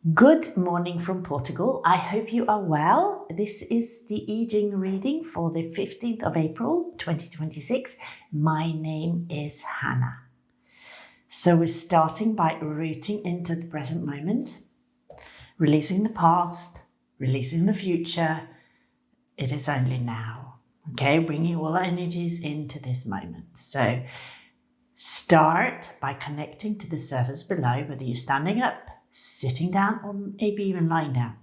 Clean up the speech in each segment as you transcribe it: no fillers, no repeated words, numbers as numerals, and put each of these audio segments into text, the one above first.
Good morning from Portugal. I hope you are well. This is the I Ching reading for the 15th of April 2026. My name is Hannah. So we're starting by rooting into the present moment, releasing the past, releasing the future. It is only now. Okay, bringing all our energies into this moment. So start by connecting to the surface below, whether you're standing up, sitting down, or maybe even lying down.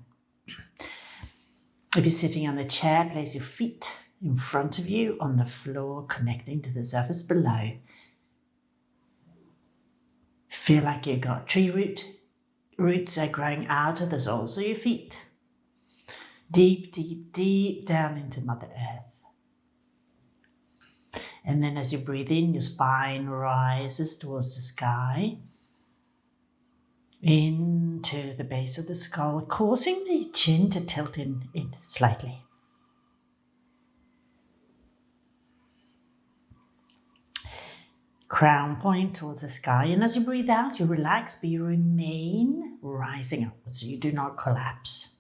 If you're sitting on the chair, place your feet in front of you on the floor, connecting to the surface below. Feel like you've got tree roots are growing out of the soles of your feet. Deep, deep, deep down into Mother Earth. And then as you breathe in, your spine rises towards the sky, into the base of the skull, causing the chin to tilt in slightly. Crown point towards the sky, and as you breathe out, you relax, but you remain rising upwards, so you do not collapse.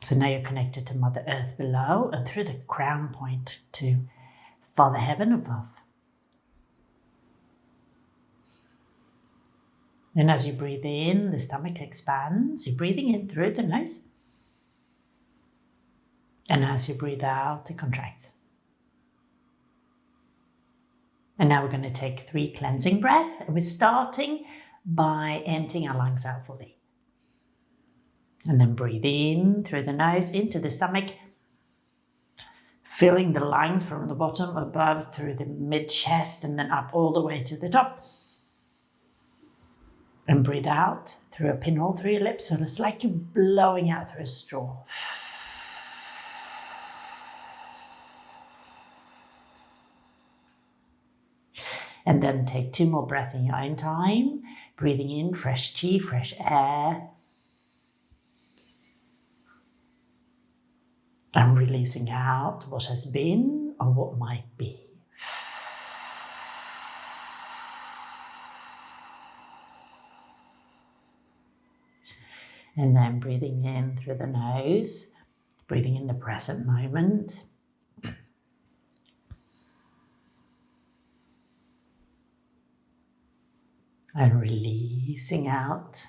So now you're connected to Mother Earth below and through the crown point to Father Heaven above. And as you breathe in, the stomach expands. You're breathing in through the nose. And as you breathe out, it contracts. And now we're going to take 3 cleansing breaths. And we're starting by emptying our lungs out fully. And then breathe in through the nose, into the stomach. Filling the lungs from the bottom above through the mid-chest and then up all the way to the top. And breathe out through a pinhole through your lips. So it's like you're blowing out through a straw. And then take 2 more breaths in your own time. Breathing in fresh chi, fresh air. And releasing out what has been or what might be. And then breathing in through the nose, breathing in the present moment. And releasing out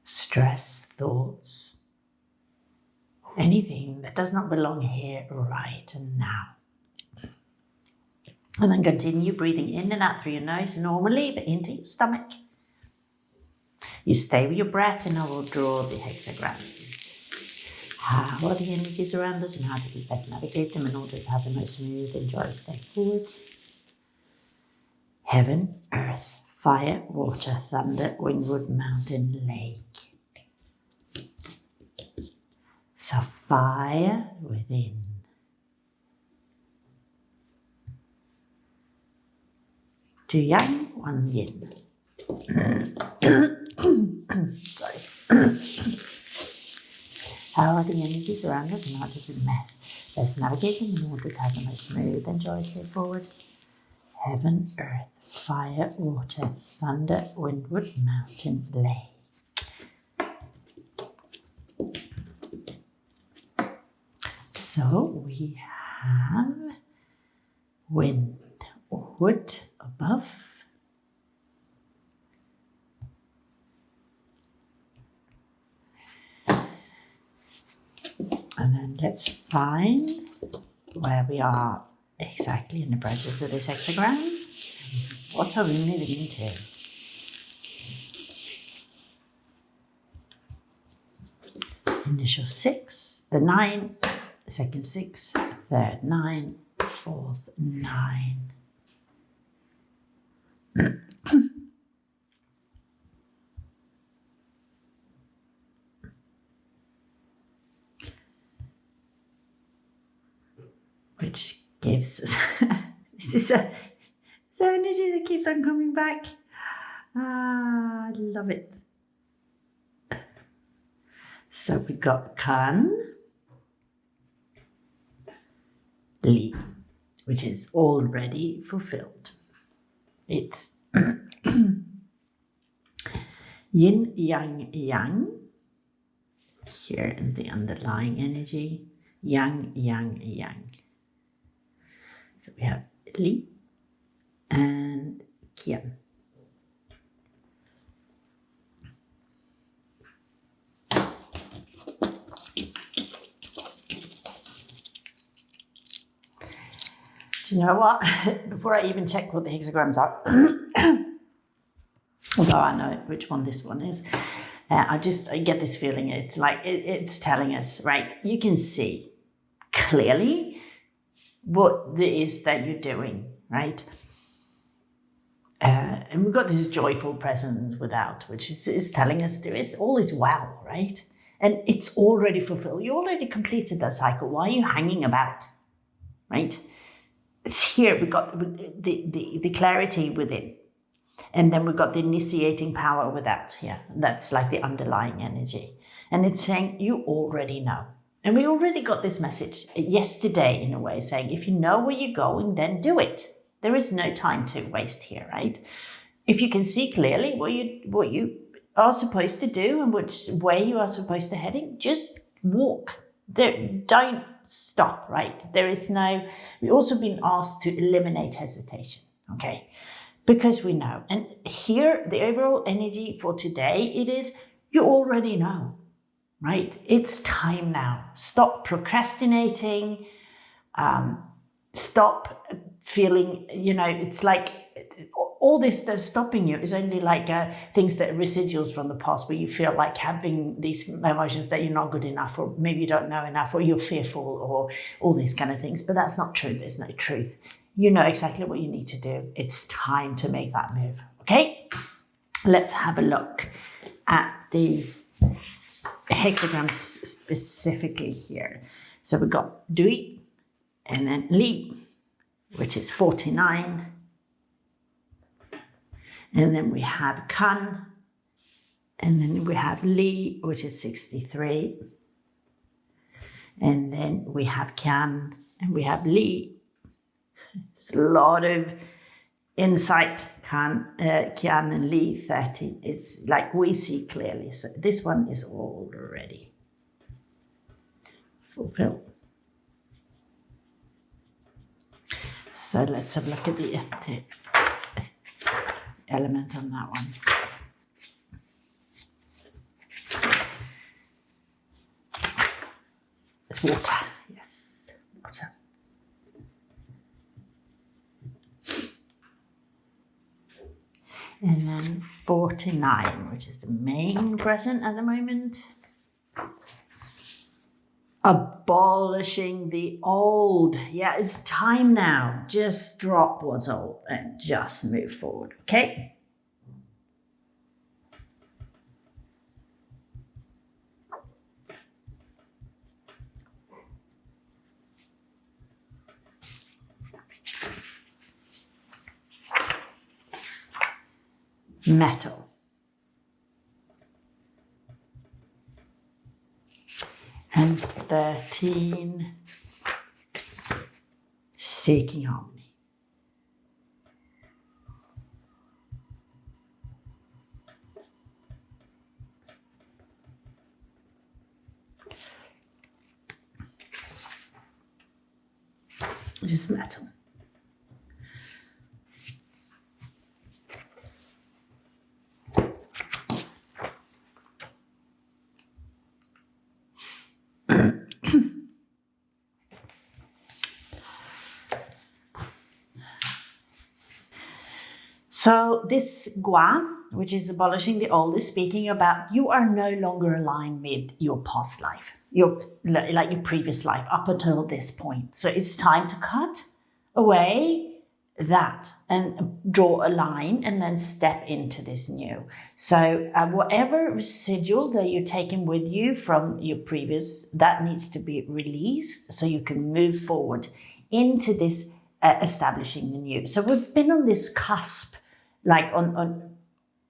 stress, thoughts, anything that does not belong here right and now. And then continue breathing in and out through your nose normally, but into your stomach. You stay with your breath and I will draw the hexagram. How are the energies around us and how do we best navigate them in order to have the most smooth and joyous step forward? Heaven, earth, fire, water, thunder, wind, wood, mountain, lake. So fire within. 2 yang, 1 yin. Sorry. How are the energies around us and how do we best navigate them in order to have the most smooth and joyous step forward? Heaven, earth, fire, water, thunder, wind, wood, mountain, lake. So we have wind or wood above. And then let's find where we are exactly in the process of this hexagram. What are we moving into? Initial 6, the 9, the second 6, third 9, fourth 9. Which gives us, this is a energy that keeps on coming back. I love it. So we got Kan, Li, which is already fulfilled. It's yin, yang, yang. Here in the underlying energy, yang, yang, yang. So we have Li and Qian. Do you know what? Before I even check what the hexagrams are, although I know which one this one is, I get this feeling it's like it's telling us, right? You can see clearly what it is that you're doing, right? And we've got this joyful presence without, which is telling us all is well, right? And it's already fulfilled. You already completed that cycle. Why are you hanging about, right? It's here. We got the clarity within. And then we've got the initiating power without. Yeah, that's like the underlying energy. And it's saying, you already know. And we already got this message yesterday in a way, saying, if you know where you're going, then do it. There is no time to waste here, right? If you can see clearly what you are supposed to do and which way you are supposed to heading, just walk. Don't stop, right? We've also been asked to eliminate hesitation, okay? Because we know. And here, the overall energy for today, it is, you already know, right? It's time now. Stop procrastinating. Stop feeling, it's like all this that's stopping you is only like things that are residuals from the past, where you feel like having these emotions that you're not good enough, or maybe you don't know enough, or you're fearful, or all these kind of things. But that's not true. There's no truth. You know exactly what you need to do. It's time to make that move. Okay? Let's have a look at the hexagrams specifically here. So we've got Dui and then Li, which is 49. And then we have Kan, and then we have Li, which is 63. And then we have Qian, and we have Li. It's a lot of insight. Qian and Li, 30. It's like we see clearly. So this one is already fulfilled. So let's have a look at the element on that one. It's water. Yes, water. And then 49, which is the main present at the moment. Abolishing the old. Yeah, it's time now. Just drop what's old and just move forward, okay? Metal. And 13, seeking harmony. Just metal. So this Gua, which is abolishing the old, is speaking about you are no longer aligned with your past life, your previous life up until this point. So it's time to cut away that and draw a line and then step into this new. So whatever residual that you're taking with you from your previous, that needs to be released so you can move forward into this establishing the new. So we've been on this cusp, like on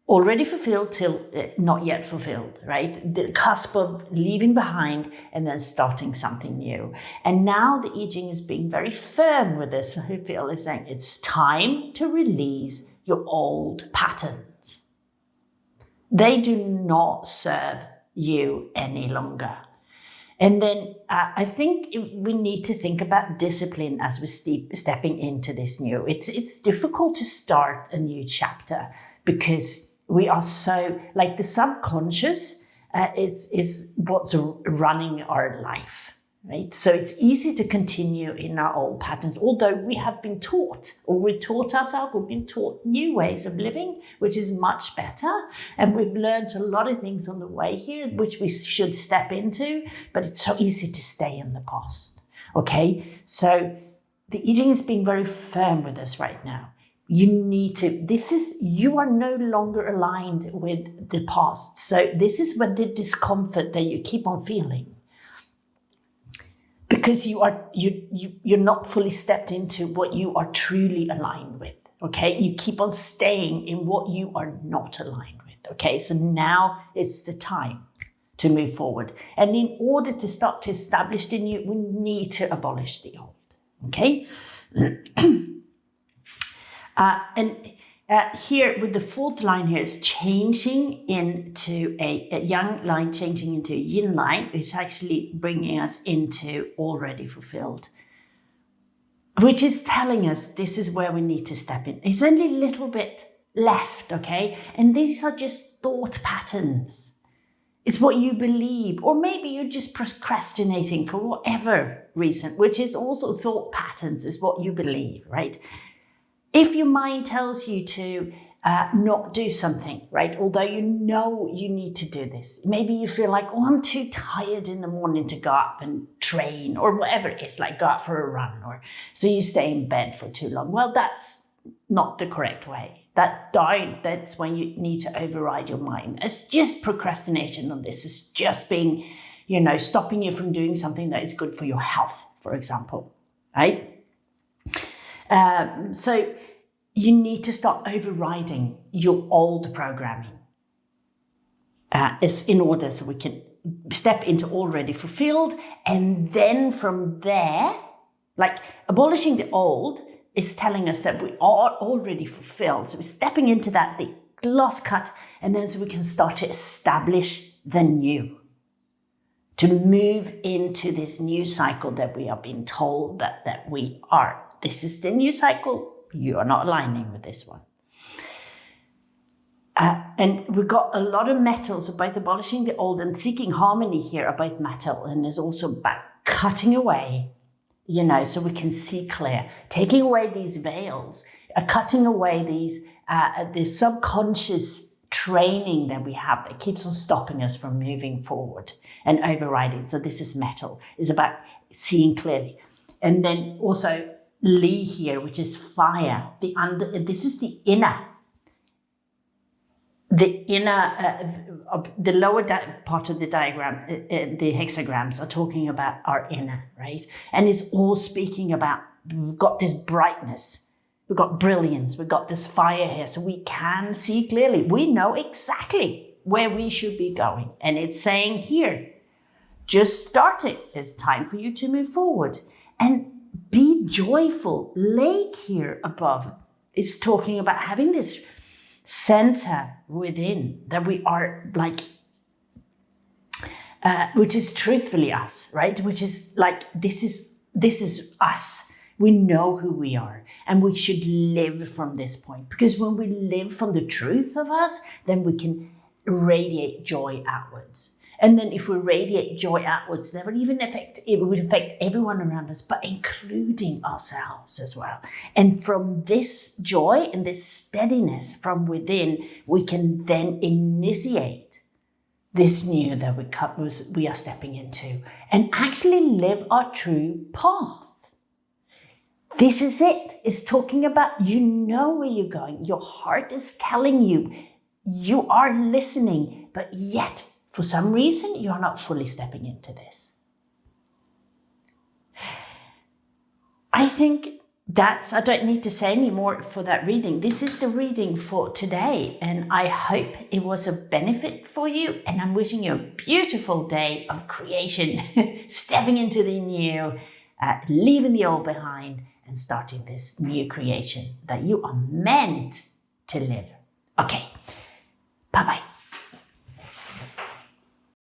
already fulfilled till not yet fulfilled, right? The cusp of leaving behind and then starting something new. And now the I Ching is being very firm with this. I feel is saying it's time to release your old patterns. They do not serve you any longer. And then I think we need to think about discipline as we're stepping into this new. It's difficult to start a new chapter because we are so, like the subconscious is what's running our life, right? So it's easy to continue in our old patterns, although we have been taught, or we've taught ourselves, we've been taught new ways of living, which is much better. And we've learned a lot of things on the way here, which we should step into, but it's so easy to stay in the past, okay? So the I Ching is being very firm with us right now. You need to, you are no longer aligned with the past. So this is when the discomfort that you keep on feeling, because you're not fully stepped into what you are truly aligned with, okay? You keep on staying in what you are not aligned with, okay? So now it's the time to move forward. And in order to start to establish the new, we need to abolish the old, okay? Here with the fourth line here is changing into a yang line, changing into a yin line. It's actually bringing us into already fulfilled, which is telling us this is where we need to step in. It's only a little bit left, okay? And these are just thought patterns. It's what you believe, or maybe you're just procrastinating for whatever reason, which is also thought patterns, is what you believe, right? If your mind tells you to not do something, right? Although you know you need to do this. Maybe you feel like, oh, I'm too tired in the morning to go up and train, or whatever it is, like go out for a run, or so you stay in bed for too long. Well, that's not the correct way. That's when you need to override your mind. It's just procrastination on this. It's just being, stopping you from doing something that is good for your health, for example, right? So you need to start overriding your old programming in order so we can step into already fulfilled. And then from there, like abolishing the old is telling us that we are already fulfilled. So we're stepping into that, the last cut, and then so we can start to establish the new, to move into this new cycle that we are being told that we are. This is the new cycle. You are not aligning with this one. And we've got a lot of metal. So both abolishing the old and seeking harmony here are both metal. And there's also about cutting away, so we can see clear. Taking away these veils, cutting away these the subconscious training that we have that keeps on stopping us from moving forward and overriding. So this is metal. It's about seeing clearly. And then also Li here, which is fire. This is the inner. The lower part of the diagram, the hexagrams are talking about our inner, right? And it's all speaking about, we've got this brightness, we've got brilliance, we've got this fire here, so we can see clearly. We know exactly where we should be going. And it's saying here, just start it. It's time for you to move forward. And be joyful. Lake here above is talking about having this center within that we are like, which is truthfully us, right? Which is like, this is us. We know who we are, and we should live from this point, because when we live from the truth of us, then we can radiate joy outwards. And then if we radiate joy outwards, that would even affect everyone around us, but including ourselves as well. And from this joy and this steadiness from within, we can then initiate this new that we are stepping into and actually live our true path. This is it. It's talking about, where you're going. Your heart is telling you, you are listening, but yet, for some reason, you are not fully stepping into this. I think I don't need to say any more for that reading. This is the reading for today, and I hope it was a benefit for you, and I'm wishing you a beautiful day of creation, stepping into the new, leaving the old behind, and starting this new creation that you are meant to live. Okay, bye-bye.